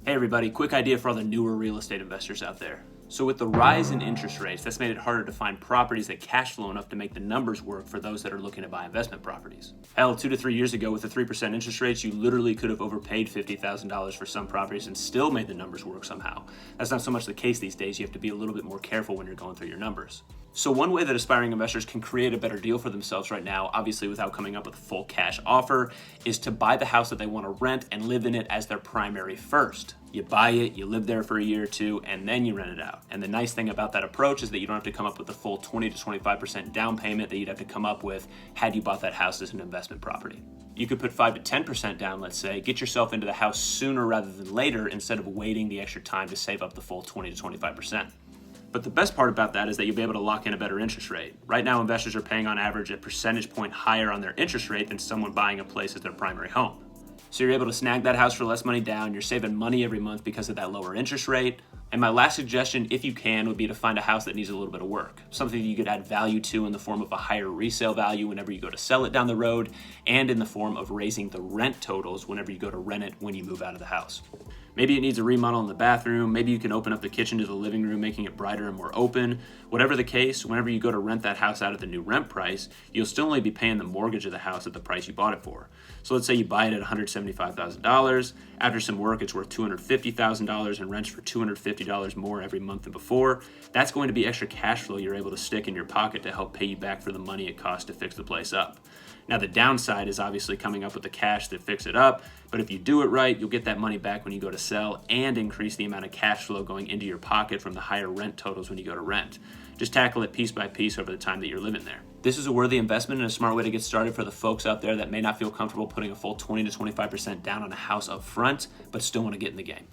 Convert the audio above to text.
Hey everybody, quick idea for all the newer real estate investors out there. So with the rise in interest rates, that's made it harder to find properties that cash flow enough to make the numbers work for those that are looking to buy investment properties. Hell, 2 to 3 years ago with the 3% interest rates, you literally could have overpaid $50,000 for some properties and still made the numbers work somehow. That's not so much the case these days. You have to be a little bit more careful when you're going through your numbers. So one way that aspiring investors can create a better deal for themselves right now, obviously without coming up with a full cash offer, is to buy the house that they want to rent and live in it as their primary first. You buy it, you live there for a year or two, and then you rent it out. And the nice thing about that approach is that you don't have to come up with the full 20 to 25% down payment that you'd have to come up with had you bought that house as an investment property. You could put 5 to 10% down, let's say, get yourself into the house sooner rather than later instead of waiting the extra time to save up the full 20 to 25%. But the best part about that is that you'll be able to lock in a better interest rate. Right now, investors are paying on average a percentage point higher on their interest rate than someone buying a place as their primary home. So you're able to snag that house for less money down, you're saving money every month because of that lower interest rate. And my last suggestion, if you can, would be to find a house that needs a little bit of work. Something that you could add value to in the form of a higher resale value whenever you go to sell it down the road, and in the form of raising the rent totals whenever you go to rent it when you move out of the house. Maybe it needs a remodel in the bathroom. Maybe you can open up the kitchen to the living room, making it brighter and more open. Whatever the case, whenever you go to rent that house out at the new rent price, you'll still only be paying the mortgage of the house at the price you bought it for. So let's say you buy it at $175,000. After some work, it's worth $250,000 and rents for $250 more every month than before. That's going to be extra cash flow you're able to stick in your pocket to help pay you back for the money it costs to fix the place up. Now, the downside is obviously coming up with the cash to fix it up, but if you do it right, you'll get that money back when you go to sell and increase the amount of cash flow going into your pocket from the higher rent totals when you go to rent. Just tackle it piece by piece over the time that you're living there. This is a worthy investment and a smart way to get started for the folks out there that may not feel comfortable putting a full 20 to 25% down on a house up front, but still want to get in the game.